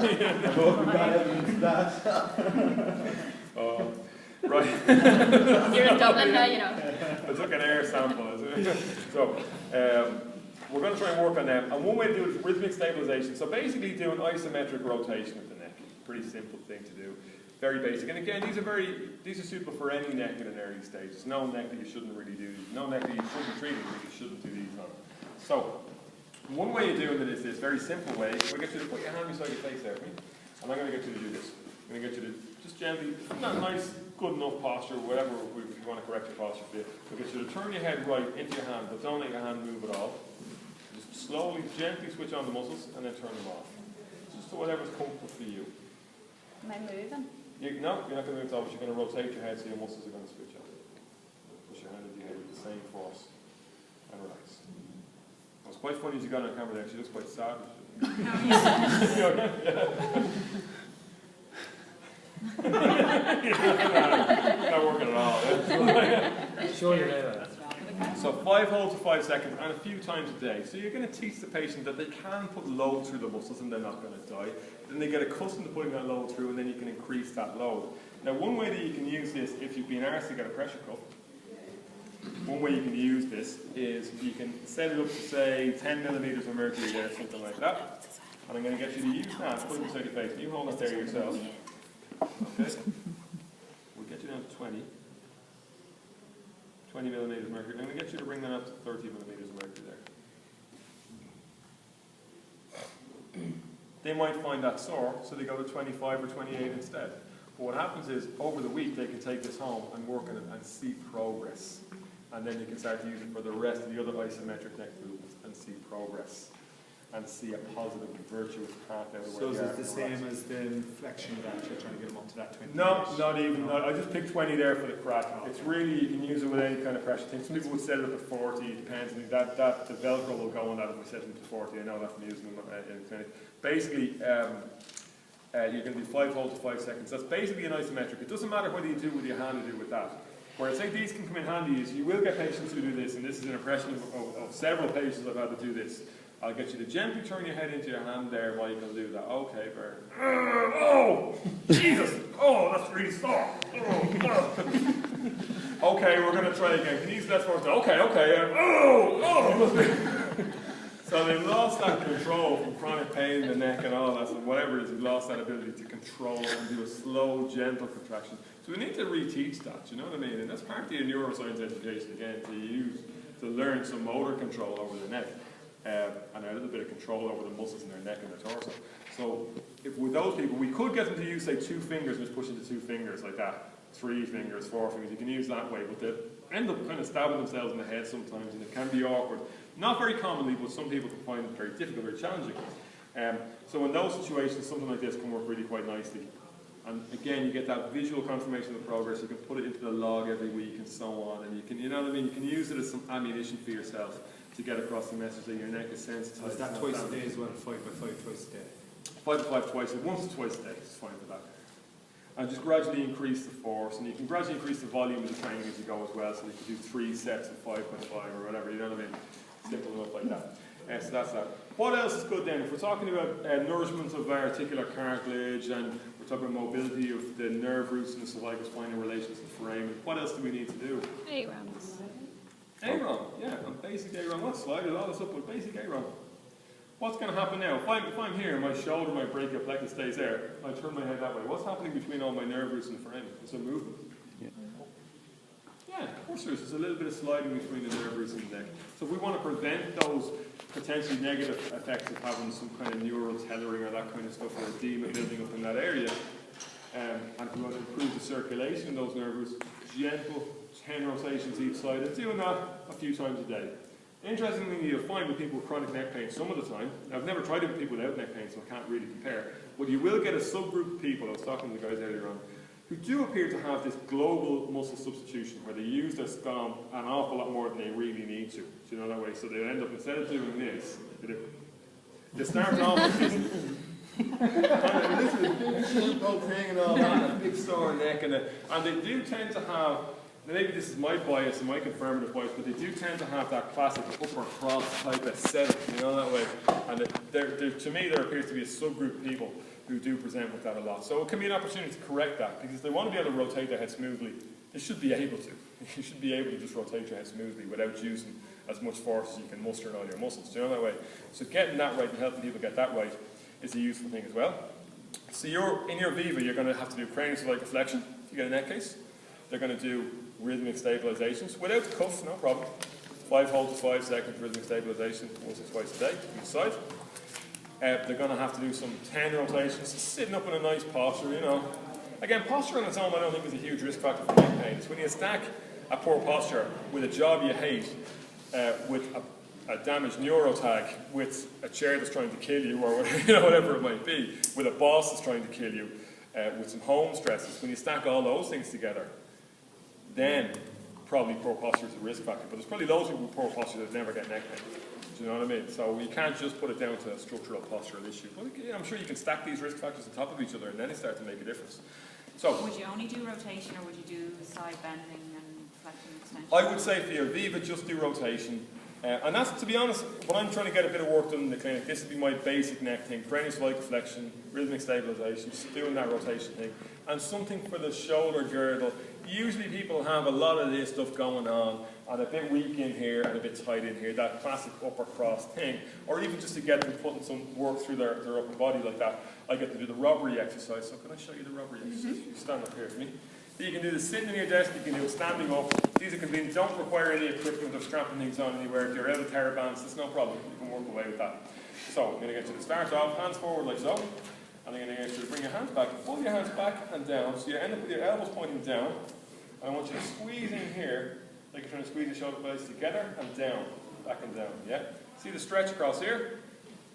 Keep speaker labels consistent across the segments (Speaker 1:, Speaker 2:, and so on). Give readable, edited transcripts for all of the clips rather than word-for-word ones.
Speaker 1: I hope we got evidence of that.
Speaker 2: Right.
Speaker 3: You're in Dublin now, you know.
Speaker 2: I took an air sample. So we're going to try and work on them. And one way to do it is rhythmic stabilization. So basically do an isometric rotation of the neck. Pretty simple thing to do. Very basic. And again, these are suitable for any neck at an early stage. There's no neck that you shouldn't really do. No neck that you shouldn't be treating that you shouldn't do these on. So one way of doing it is this very simple way. We'll get you to put your hand beside your face there, and I'm going to get you to do this. I'm going to get you to just gently, not nice, good enough posture, whatever if you want to correct your posture for you. We'll get you to turn your head right into your hand, but don't let your hand move at all. Just slowly, gently switch on the muscles and then turn them off. Just to whatever's comfortable for you.
Speaker 3: Am I moving?
Speaker 2: No, you're not going to move at all, but you're going to rotate your head so your muscles are going to switch on. Push your hand into your head with the same force and relax. What's quite funny is you got on camera there, she looks quite sad. Not working at all.
Speaker 4: Sure, you're there.
Speaker 2: So 5 holds for 5 seconds and a few times a day. So you're going to teach the patient that they can put load through the muscles and they're not going to die. Then they get accustomed to putting that load through and then you can increase that load. Now one way that you can use this if you've been asked to get a pressure cuff, one way you can use this is you can set it up to say 10 millimeters of mercury there, something like that. And I'm going to get you to use that, put it beside your face. You hold it there yourself. Okay? We'll get you down to 20 millimeters of mercury. I'm going to get you to bring that up to 30 millimeters of mercury there. They might find that sore, so they go to 25 or 28 instead. But what happens is, over the week, they can take this home and work on it and see progress. And then you can start to use it for the rest of the other isometric neck movements and see progress. And see a positive, virtuous path out of where you are.
Speaker 4: So is it the same as the flexion that you're trying to get them up to that 20?
Speaker 2: No, not even. No, I just picked 20 there for the crack. It's really, you can use it with any kind of pressure thing. Some people would set it up at 40, it depends. I mean, the Velcro will go on that if we set it to 40. I know that from using them in clinic. Basically, you're going to do 5 holds to 5 seconds. That's basically an isometric. It doesn't matter whether you do with your hand or do with that. Where I say these can come in handy is you will get patients who do this, and this is an impression of several patients I've had to do this. I'll get you to gently turn your head into your hand there while you can do that. Okay, Bert. Oh! Jesus! Oh, that's really soft. Oh. Okay, we're going to try again. Can you use that force? Okay. Oh! So they've lost that control from chronic pain in the neck and all that, so whatever it is, we've lost that ability to control and do a slow, gentle contraction. So we need to reteach that, you know what I mean? And that's part of your neuroscience education, again, to learn some motor control over the neck. And a little bit of control over the muscles in their neck and their torso. So if with those people, we could get them to use, say, 2 fingers and just push into 2 fingers like that. 3 fingers, 4 fingers, you can use that way, but they end up kind of stabbing themselves in the head sometimes, and it can be awkward. Not very commonly, but some people can find it very difficult, very challenging. So in those situations, something like this can work really quite nicely. And again, you get that visual confirmation of the progress. You can put it into the log every week and so on, and you can, you know what I mean, you can use it as some ammunition for yourself to get across the message that your neck is sensitized.
Speaker 4: Is that twice a day as well? 5 by 5 twice a day?
Speaker 2: 5 by 5 twice, once or twice a day is fine for that. And just gradually increase the force, and you can gradually increase the volume of the training as you go as well, so you can do 3 sets of 5 by 5 or whatever, you know what I mean? Simple enough like that. So that's that. What else is good then? If we're talking about nourishment of our articular cartilage, and we're talking about mobility of the nerve roots and the cervical spine in relation to the foramen, what else do we need to do?
Speaker 3: A-rounds.
Speaker 2: A-ROM, yeah, on basic A-ROM. Let's slide all this up with basic A-ROM. What's going to happen now? If I'm here, my shoulder, my brachial plexus stays there, I turn my head that way. What's happening between all my nerve roots and the foramen? It's a movement. Yeah, of course there's a little bit of sliding between the nerve roots and the neck. So if we want to prevent those potentially negative effects of having some kind of neural tethering or that kind of stuff, or edema building up in that area, and if we want to improve the circulation in those nerve roots, gentle 10 rotations each side, and doing that a few times a day. Interestingly, you'll find with people with chronic neck pain some of the time, I've never tried it with people without neck pain, so I can't really compare, but you will get a subgroup of people, I was talking to the guys earlier on, who do appear to have this global muscle substitution, where they use their scalp an awful lot more than they really need to. Do you know that way? So they end up, instead of doing this, they start off with this. This is a big simple thing and all that, a big sore neck, and they do tend to have, maybe this is my bias and my confirmative bias, but they do tend to have that classic upper cross type of setup, you know, that way. And to me, there appears to be a subgroup of people who do present with that a lot. So it can be an opportunity to correct that, because if they want to be able to rotate their head smoothly, they should be able to. You should be able to just rotate your head smoothly without using as much force as you can muster in all your muscles. Do you know that way? So getting that right and helping people get that right is a useful thing as well. So in your Viva, you're going to have to do cranial cervical flexion if you get a neck case. They're going to do rhythmic stabilizations without the cuff, no problem. 5 hold to 5 seconds rhythmic stabilization once or twice a day to each side. They're going to have to do some 10 rotations, sitting up in a nice posture, you know. Again, posture on its own I don't think is a huge risk factor for neck pain. It's when you stack a poor posture with a job you hate, with a damaged neurotag, with a chair that's trying to kill you, or whatever it might be, with a boss that's trying to kill you, with some home stresses. When you stack all those things together, then probably poor posture is a risk factor. But there's probably loads of people with poor posture that never get neck pain. Do you know what I mean? So you can't just put it down to a structural postural issue. But I'm sure you can stack these risk factors on top of each other, and then they start to make a difference. So
Speaker 5: would you only do rotation, or would you do side bending and flexion extension?
Speaker 2: I would say for your Viva, just do rotation. And that's, to be honest, when I'm trying to get a bit of work done in the clinic, this would be my basic neck thing. Cranial cervical flexion, rhythmic stabilization, just doing that rotation thing. And something for the shoulder girdle. Usually people have a lot of this stuff going on, and a bit weak in here and a bit tight in here, that classic upper cross thing. Or even just to get them putting some work through their upper body like that, I get to do the robbery exercise. So can I show you the robbery exercise? You stand up here for me. You can do this sitting in your desk, you can do it standing up. These are convenient, don't require any equipment or strapping things on anywhere. If you're out of TheraBands, that's no problem. You can work away with that. So I'm going to get you to start off, hands forward like so. And I'm going to get you to bring your hands back, pull your hands back and down. So you end up with your elbows pointing down. And I want you to squeeze in here, like you're trying to squeeze your shoulder blades together and down, back and down, yeah? See the stretch across here?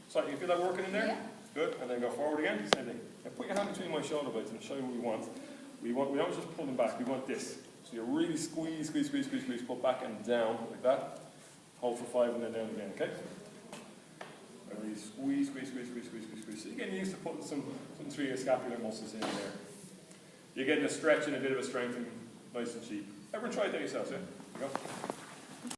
Speaker 2: So you can feel that working in there?
Speaker 3: Yeah.
Speaker 2: Good, and then go forward again, same thing. Now put your hand between my shoulder blades and I'll show you what we want. We don't just pull them back, we want this. So you really squeeze, pull back and down, like that. Hold for 5 and then down again, okay? And really squeeze. So you're getting used to putting something through your scapular muscles in there. You're getting a stretch and a bit of a strengthening, nice and cheap. Everyone try it there yourselves, yeah? There you go.